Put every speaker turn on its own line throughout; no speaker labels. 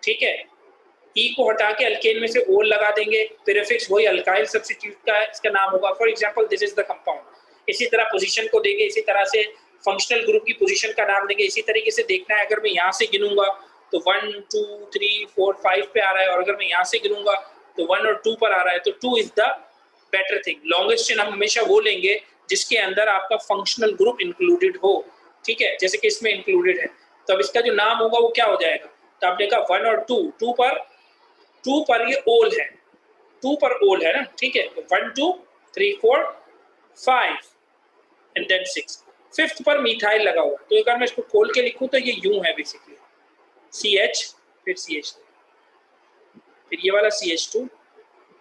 ठीक है। ई को हटा के अल्केन में से ओल लगा देंगे, प्रीफिक्स वही अल्काइल सब्स्टिट्यूट का इसका नाम होगा। For example this is the compound. इसी तरह पोजीशन को देंगे, इसी तरह से फंक्शनल ग्रुप की पोजीशन का नाम देंगे। इसी तरीके से देखना है, अगर मैं यहाँ से गिनूंगा तो 1 2 3 4 5 पे आ रहा है, और अगर मैं यहाँ से गिनूंगा तो 1 और 2 पर आ रहा है, तो 2 is the better thing. Longest chain हम हमेशा वो लेंगे जिसके अंदर आपका फंक्शनल ग्रुप इंक्लूडेड हो, ठीक है, जैसे कि इसमें इंक्लूडेड है। तो अब इसका जो नाम होगा वो क्या हो जाएगा, तो आपने कहा 1 और 2, 2 पर ये ओल है, 2 पर ओल है ना, ठीक है। तो 1 2 3 4 5 एंड देन 6, 5th पर मिथाइल लगा हुआ। तो अगर मैं इसको खोल के लिखूं तो ये यूं है बेसिकली, CH फिर CH, फिर ये वाला CH2,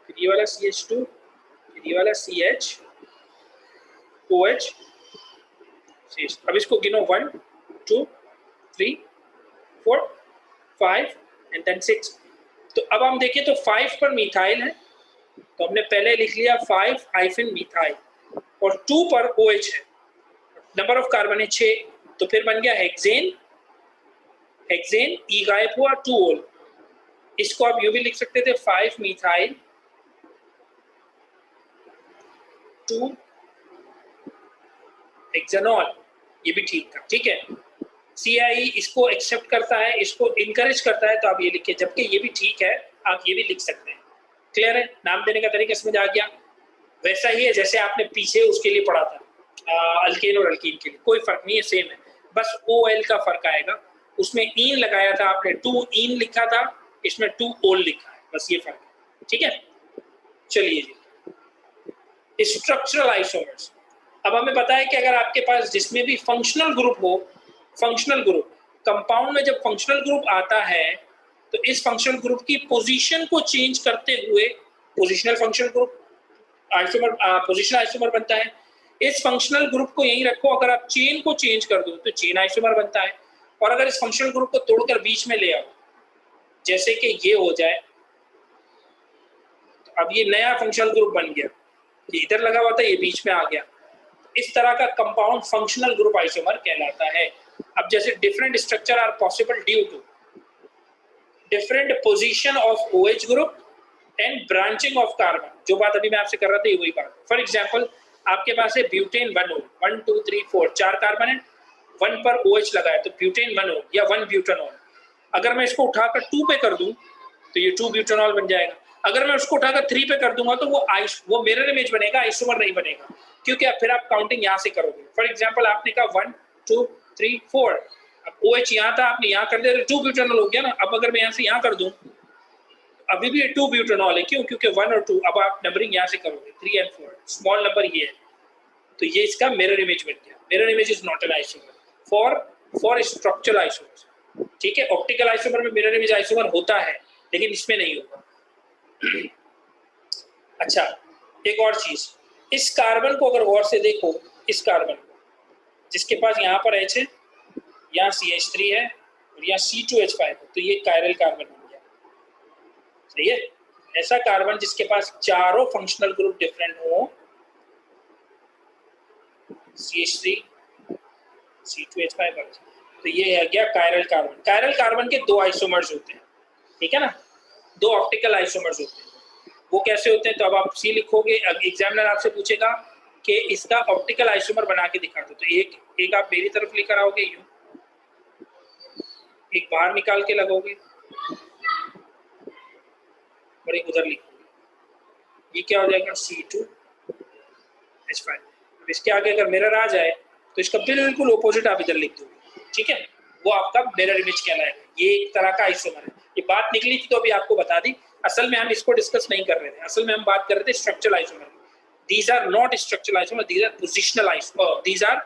फिर ये वाला CH2, फिर ये वाला CH OH CH। अब इसको गिनो 1 2 3 4 5 एंड देन 6। तो अब हम देखें तो 5 पर मिथाइल है, तो हमने पहले लिख लिया 5 हाइफन मिथाइल, और 2 पर OH है, नंबर ऑफ कार्बन है 6, तो फिर बन गया हेक्सेन। हेक्सेन ई गायब हुआ, 2 ओल। इसको आप यूं भी लिख सकते थे 5 मिथाइल 2 हेक्सेनॉल, ये भी ठीक था, ठीक है। CIE इसको एक्सेप्ट करता है, इसको इनकरेज करता है, तो आप ये लिखिए, जबकि ये भी ठीक है, आप ये भी लिख सकते हैं। क्लियर है, नाम देने का तरीका समझ आ गया। वैसा ही है जैसे आपने पीछे उसके लिए पढ़ा था अल्केन और अल्कीन के लिए, कोई फर्क नहीं है, सेम है, बस OL का फर्क आएगा। उसमें ईन लगाया था आपने, 2 ईन लिखा था, इसमें 2 ओल लिखा है, बस ये फर्क है, ठीक है। चलिए जी, स्ट्रक्चरल आइसोमर्स। अब हमें पता है कि अगर आपके पास जिसमें भी फंक्शनल ग्रुप हो, फंक्शनल ग्रुप कंपाउंड में जब फंक्शनल ग्रुप आता है तो इस फंक्शनल ग्रुप की पोजीशन को चेंज करते हुए positional functional group isomer, position isomer बनता है। इस फंक्शनल ग्रुप को यहीं रखो, अगर आप चेन को चेंज कर दो तो चेन आइसोमर बनता है। और अगर इस फंक्शनल ग्रुप को तोड़कर बीच में ले आओ, जैसे कि ये हो जाए, तो अब ये नया फंक्शनल ग्रुप बन गया, ये इधर लगा हुआ था, ये बीच में आ गया। इस तरह का कंपाउंड फंक्शनल ग्रुप आइसोमर कहलाता है। अब जैसे different structure are possible due to different position of OH group and branching of carbon, जो बात अभी मैं आपसे कर रहा था ये वही बात। फॉर एग्जांपल आपके पास है ब्यूटेन 1 ओल, 1 2 3 4 4 कार्बन है, 1 पर OH लगा है, तो ब्यूटेन 1 ओल या 1 ब्यूटेनॉल। अगर मैं इसको उठाकर 2 पे कर दूं तो ये 2 ब्यूटेनॉल बन जाएगा। अगर मैं उसको उठाकर 3 पे कर दूंगा तो वो मिरर इमेज बनेगा, आइसोमर नहीं बनेगा, क्योंकि फिर आप काउंटिंग यहाँ से करोगे। फॉर एग्जाम्पल आपने कहा 1 2 3 4, अब OH यहाँ था, आपने यहाँ कर दिया तो 2 ब्यूटेनॉल हो गया ना। अब अगर मैं यहाँ से यहाँ कर दूं अभी भी 2 ब्यूटेनॉल है, क्यों, क्योंकि 1 और 2, अब आप नंबरिंग यहाँ से करोगे 3 एंड 4, स्मॉल नंबर ये है, तो ये इसका मिरर इमेज बन गया। Mirror image is not an isomer for structural isomer, ठीक है। ऑप्टिकल आइसोमर में मिरर इमेज आइसोमर होता है, लेकिन इसमें नहीं होगा। अच्छा, एक और चीज, इस कार्बन को अगर गौर से देखो, इस कार्बन को जिसके पास यहाँ पर H है, यहाँ CH3 है और यहाँ C2H5 है, तो ये कायरल कार्बन बन गया, सही है। ऐसा कार्बन जिसके पास चारों फंक्शनल ग्रुप डिफरेंट हो, CH3 C2H5, तो ये है गया कायरल कार्बन। कायरल कार्बन के 2 आइसोमर्स होते हैं, ठीक है ना, 2 ऑप्टिकल आइसोमर्स होते हैं। वो कैसे होते हैं, तो अब आप C लिखोगे, एग्जामिनर आपसे पूछेगा कि इसका ऑप्टिकल आइसोमर बना के दिखा दो, तो एक आप मेरी तरफ लेकर आओगे यूं, एक बाहर निकाल के लगोगे और एक उधर लिखोगे, ये क्या हो जाएगा C2H5। अब इसके आगे अगर मिरर आ जाए तो इसका बिल्कुल ऑपोजिट आप इधर लिख दोगे, ठीक है, वो आपका मिरर इमेज कहलाएगा। ये एक तरह का आइसोमर है। ये बात निकली थी तो अभी आपको बता दी। असल में हम इसको डिस्कस नहीं कर रहे थे, असल में हम बात कर रहे थे structural isomer. These are not structural isomer, these are positional isomer, these are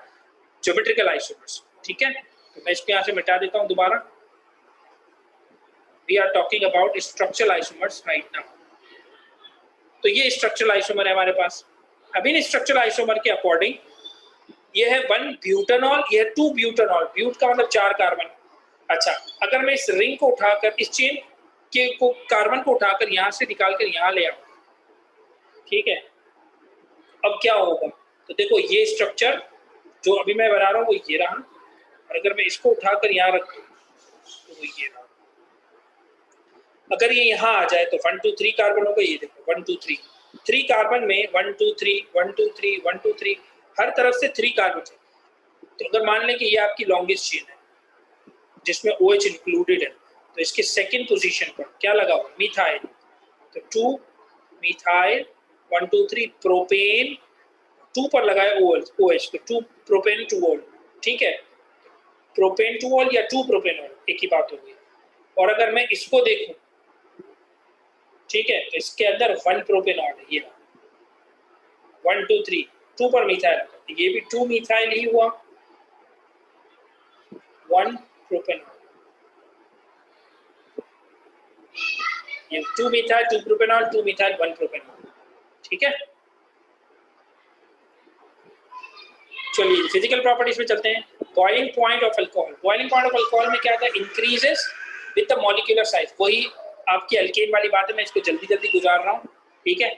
geometrical isomers, ठीक है। तो मैं इसको यहाँ से मिटा देता हूँ दोबारा। We are talking about structural isomers right now. तो ये स्ट्रक्चरल आइसोमर है हमारे पास। अभी इन स्ट्रक्चरल आइसोमर के अकॉर्डिंग ये है 1 ब्यूटेनॉल, ये है 2 ब्यूटेनॉल। ब्यूट का मतलब 4 कार्बन। अच्छा, अगर मैं इस रिंग को उठाकर, इस चेन के को कार्बन को उठाकर यहाँ से निकालकर यहाँ ले आऊँ, ठीक है, अब क्या होगा, तो देखो ये स्ट्रक्चर जो अभी मैं बना रहा हूँ वो ये रहा, और अगर मैं इसको उठाकर यहाँ रखूँ तो वो ये रहा, अगर ये यहाँ आ जाए तो 1 2 3 कार्बन होगा, ये देखो 1 2 3, 3 कार्बन में 1 2 3 1 2 3 1 2 3, हर तरफ से 3 कार्बन है। तो अगर मान लें कि ये आपकी लॉन्गेस्ट चेन है जिसमें OH इंक्लूडेड है, तो इसके सेकंड पोजीशन पर क्या लगा हुआ, मिथाइल, तो 2 मिथाइल 1 2 3 प्रोपेन, 2 पर लगाए OH, तो 2 प्रोपेन 2 ऑल, ठीक है, प्रोपेन 2 ऑल या 2 प्रोपेन ऑल, एक ही बात होगी। और अगर मैं इसको देखूं, ठीक है, तो इसके अंदर 1 प्रोपेन ऑल है, ये 1 2 3 2 पर मिथाइल, ये भी 2 मिथाइल ही हुआ, 1 प्रोपेन, ये 2 मिथाइल 2 प्रोपेनॉल 2 मिथाइल 1 प्रोपेनॉल, ठीक है। चलिए फिजिकल प्रॉपर्टीज में चलते हैं। Boiling point of alcohol, boiling point of alcohol में क्या आता है, increases with the molecular size, वही आपकी अल्केन वाली बात है, मैं इसको जल्दी जल्दी गुजार रहा हूँ, ठीक है।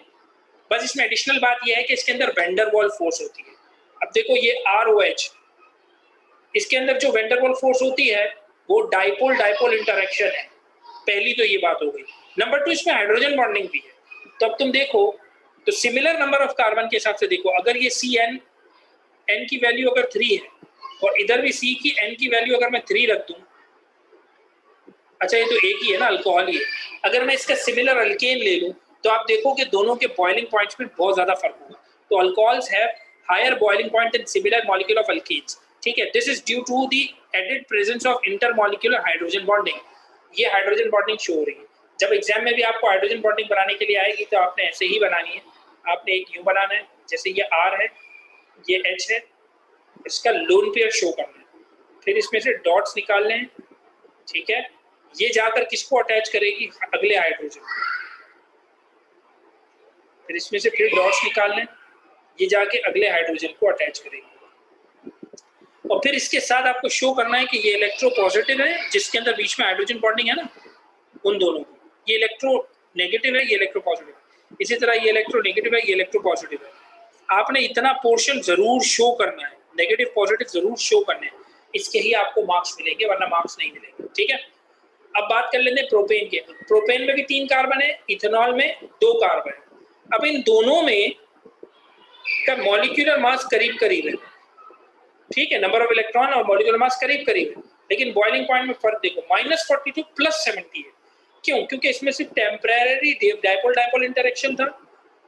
बस इसमें एडिशनल बात यह है कि इसके अंदर वेंडर वॉल फोर्स होती है। अब देखो ये ROH, इसके अंदर जो वेंडर वॉल फोर्स होती है वो डाइपोल डाइपोल इंटरेक्शन है, पहली तो ये बात हो गई। नंबर 2, इसमें हाइड्रोजन बॉन्डिंग भी है। तो अब तुम देखो तो सिमिलर नंबर ऑफ कार्बन के हिसाब से देखो, अगर ये CN N की वैल्यू अगर 3 है और इधर भी C की N की वैल्यू अगर मैं 3 रख दूं, अच्छा ये तो एक ही है ना, अल्कोहल ही है, अगर मैं इसका सिमिलर अल्केन ले लूं तो आप देखो कि दोनों के बॉइलिंग पॉइंट्स में बहुत ज्यादा फर्क होगा। तो alcohols have higher boiling point in similar molecule of alkanes, ठीक है। This is due to the added presence of intermolecular hydrogen bonding, ये हाइड्रोजन बॉन्डिंग शो हो रही है। जब एग्जाम में भी आपको हाइड्रोजन बॉन्डिंग बनाने के लिए आएगी तो आपने ऐसे ही बनानी है, आपने एक यूं बनाना है, जैसे ये R है, ये H है, इसका लोन पेयर शो करना है, फिर इसमें से डॉट्स निकालने हैं, ठीक है। ये जाकर किसको अटैच करेगी, अगले हाइड्रोजन, फिर इसमें से फिर डॉट्स निकालने, ये जाके अगले हाइड्रोजन को अटैच करेगी। और फिर इसके साथ आपको शो करना है कि ये इलेक्ट्रो पॉजिटिव है जिसके अंदर बीच में हाइड्रोजन बॉन्डिंग है ना, उन दोनों को, ये इलेक्ट्रो नेगेटिव है, ये इलेक्ट्रो पॉजिटिव है, इसी तरह ये इलेक्ट्रो नेगेटिव है, ये इलेक्ट्रो पॉजिटिव है। आपने इतना पोर्शन जरूर शो करना है, नेगेटिव पॉजिटिव जरूर शो करने हैं, इसके ही आपको मार्क्स मिलेंगे, वरना मार्क्स नहीं मिलेंगे, ठीक है। अब बात कर लेते हैं प्रोपेन के। प्रोपेन में भी 3 कार्बन है, इथेनॉल में 2 कार्बन है। अब इन दोनों में का मॉलिक्यूलर मास करीब करीब है, ठीक है, नंबर ऑफ इलेक्ट्रॉन और मॉलिक्यूलर मास करीब करीब है, लेकिन बॉइलिंग पॉइंट में फर्क देखो, -42 +70 है। क्यों? क्योंकि इसमें सिर्फ टेम्परेरी डाइपोल डाइपोल इंटरेक्शन था,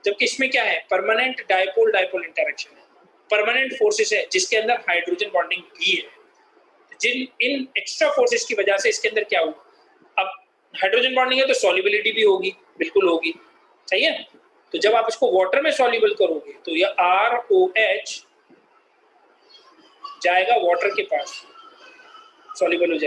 जबकि इसमें क्या है, परमानेंट डाइपोल डाइपोल इंटरेक्शन है, परमानेंट फोर्सेस है जिसके अंदर हाइड्रोजन बॉन्डिंग भी है। जिन इन एक्स्ट्रा फोर्सेस की वजह से इसके अंदर क्या हुआ, अब हाइड्रोजन बॉन्डिंग है तो सॉल्युबिलिटी भी होगी, बिल्कुल होगी, सही है। तो जब आप इसको वाटर में सॉल्युबल करोगे तो ये ROH जाएगा वाटर के पास, सॉल्युबल हो जाएगा।